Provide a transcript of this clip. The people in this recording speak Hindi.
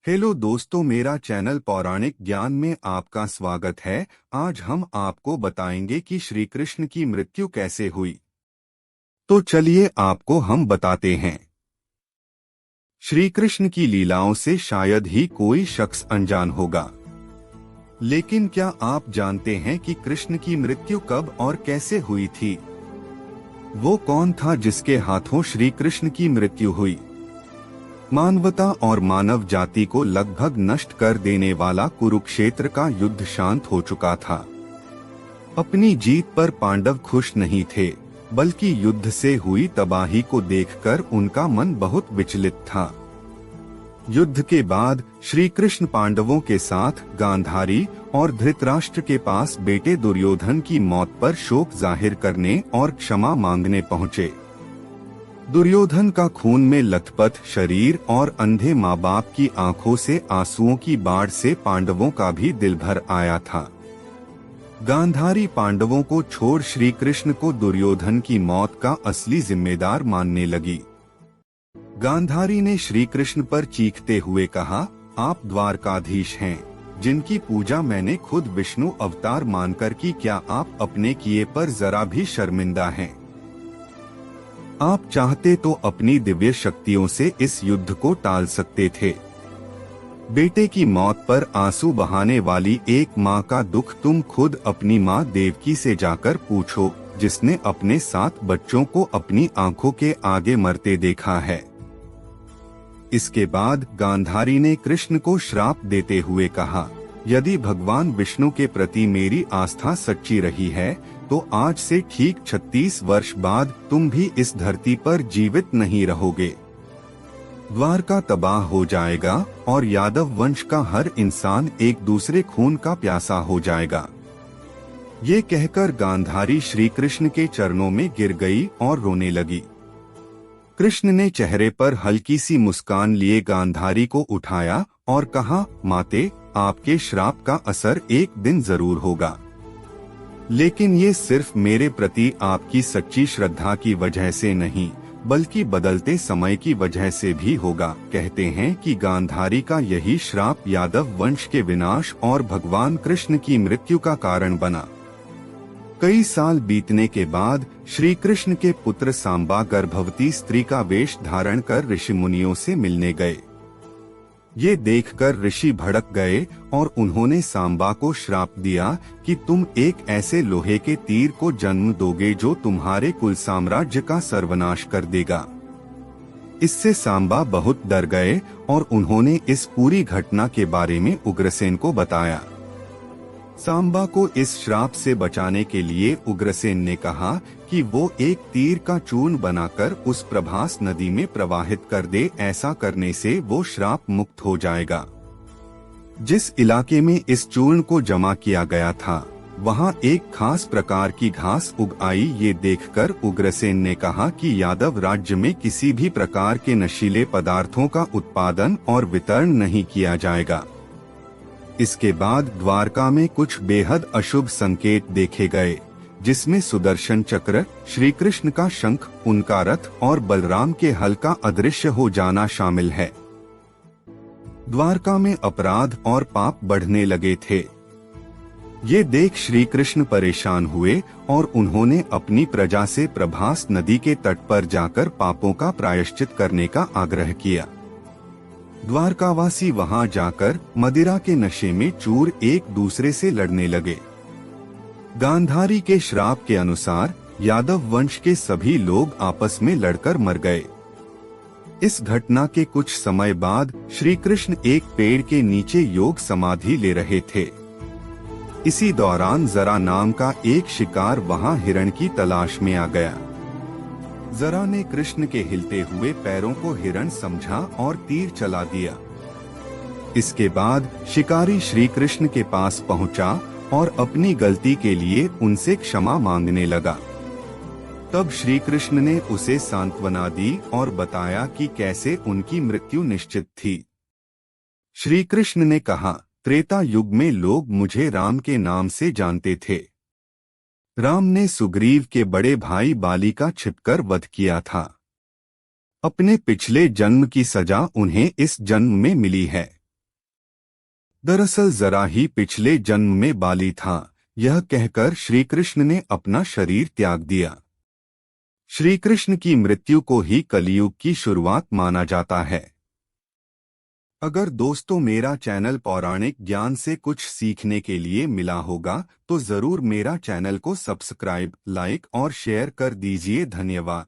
हेलो दोस्तों, मेरा चैनल पौराणिक ज्ञान में आपका स्वागत है। आज हम आपको बताएंगे कि श्री कृष्ण की मृत्यु कैसे हुई। तो चलिए आपको हम बताते हैं। श्री कृष्ण की लीलाओं से शायद ही कोई शख्स अनजान होगा, लेकिन क्या आप जानते हैं कि कृष्ण की मृत्यु कब और कैसे हुई थी? वो कौन था जिसके हाथों श्री कृष्ण की मृत्यु हुई? मानवता और मानव जाति को लगभग नष्ट कर देने वाला कुरुक्षेत्र का युद्ध शांत हो चुका था। अपनी जीत पर पांडव खुश नहीं थे, बल्कि युद्ध से हुई तबाही को देखकर उनका मन बहुत विचलित था। युद्ध के बाद श्री कृष्ण पांडवों के साथ गांधारी और धृतराष्ट्र के पास बेटे दुर्योधन की मौत पर शोक जाहिर करने और क्षमा मांगने पहुँचे। दुर्योधन का खून में लथपथ शरीर और अंधे माँ बाप की आंखों से आंसुओं की बाढ़ से पांडवों का भी दिल भर आया था। गांधारी पांडवों को छोड़ श्री कृष्ण को दुर्योधन की मौत का असली जिम्मेदार मानने लगी। गांधारी ने श्री कृष्ण पर चीखते हुए कहा, आप द्वारकाधीश हैं, जिनकी पूजा मैंने खुद विष्णु अवतार मानकर की, क्या आप अपने किए पर जरा भी शर्मिंदा हैं? आप चाहते तो अपनी दिव्य शक्तियों से इस युद्ध को टाल सकते थे। बेटे की मौत पर आंसू बहाने वाली एक माँ का दुख तुम खुद अपनी माँ देवकी से जाकर पूछो, जिसने अपने 7 बच्चों को अपनी आंखों के आगे मरते देखा है। इसके बाद गांधारी ने कृष्ण को श्राप देते हुए कहा, यदि भगवान विष्णु के प्रति मेरी आस्था सच्ची रही है तो आज से ठीक 36 वर्ष बाद तुम भी इस धरती पर जीवित नहीं रहोगे। द्वारका तबाह हो जाएगा और यादव वंश का हर इंसान एक दूसरे खून का प्यासा हो जाएगा। ये कहकर गांधारी श्री कृष्ण के चरणों में गिर गई और रोने लगी। कृष्ण ने चेहरे पर हल्की सी मुस्कान लिए गांधारी को उठाया और कहा, माते, आपके श्राप का असर एक दिन जरूर होगा, लेकिन ये सिर्फ मेरे प्रति आपकी सच्ची श्रद्धा की वजह से नहीं, बल्कि बदलते समय की वजह से भी होगा। कहते हैं कि गांधारी का यही श्राप यादव वंश के विनाश और भगवान कृष्ण की मृत्यु का कारण बना। कई साल बीतने के बाद श्री कृष्ण के पुत्र सांबा गर्भवती स्त्री का वेश धारण कर ऋषि मुनियों से मिलने गए। ये देखकर ऋषि भड़क गए और उन्होंने सांबा को श्राप दिया कि तुम एक ऐसे लोहे के तीर को जन्म दोगे जो तुम्हारे कुल साम्राज्य का सर्वनाश कर देगा। इससे सांबा बहुत डर गए और उन्होंने इस पूरी घटना के बारे में उग्रसेन को बताया। सांबा को इस श्राप से बचाने के लिए उग्रसेन ने कहा कि वो एक तीर का चूर्ण बनाकर उस प्रभास नदी में प्रवाहित कर दे। ऐसा करने से वो श्राप मुक्त हो जाएगा। जिस इलाके में इस चूर्ण को जमा किया गया था, वहाँ एक खास प्रकार की घास उग आई। ये देखकर उग्रसेन ने कहा कि यादव राज्य में किसी भी प्रकार के नशीले पदार्थों का उत्पादन और वितरण नहीं किया जाएगा। इसके बाद द्वारका में कुछ बेहद अशुभ संकेत देखे गए, जिसमें सुदर्शन चक्र, श्री कृष्ण का शंख, उनका रथ और बलराम के हल का अदृश्य हो जाना शामिल है। द्वारका में अपराध और पाप बढ़ने लगे थे। ये देख श्री कृष्ण परेशान हुए और उन्होंने अपनी प्रजा से प्रभास नदी के तट पर जाकर पापों का प्रायश्चित करने का आग्रह किया। द्वारकावासी वहां जाकर मदिरा के नशे में चूर एक दूसरे से लड़ने लगे। गांधारी के श्राप के अनुसार यादव वंश के सभी लोग आपस में लड़कर मर गए। इस घटना के कुछ समय बाद श्री कृष्ण एक पेड़ के नीचे योग समाधि ले रहे थे। इसी दौरान जरा नाम का एक शिकार वहां हिरण की तलाश में आ गया। जरा ने कृष्ण के हिलते हुए पैरों को हिरण समझा और तीर चला दिया। इसके बाद शिकारी श्री कृष्ण के पास पहुंचा और अपनी गलती के लिए उनसे क्षमा मांगने लगा। तब श्री कृष्ण ने उसे सांत्वना दी और बताया कि कैसे उनकी मृत्यु निश्चित थी। श्री कृष्ण ने कहा, त्रेता युग में लोग मुझे राम के नाम से जानते थे। राम ने सुग्रीव के बड़े भाई बाली का छिपकर वध किया था। अपने पिछले जन्म की सजा उन्हें इस जन्म में मिली है। दरअसल जरा ही पिछले जन्म में बाली था। यह कहकर श्री कृष्ण ने अपना शरीर त्याग दिया। श्री कृष्ण की मृत्यु को ही कलियुग की शुरुआत माना जाता है। अगर दोस्तों मेरा चैनल पौराणिक ज्ञान से कुछ सीखने के लिए मिला होगा तो जरूर मेरा चैनल को सब्सक्राइब, लाइक और शेयर कर दीजिए। धन्यवाद।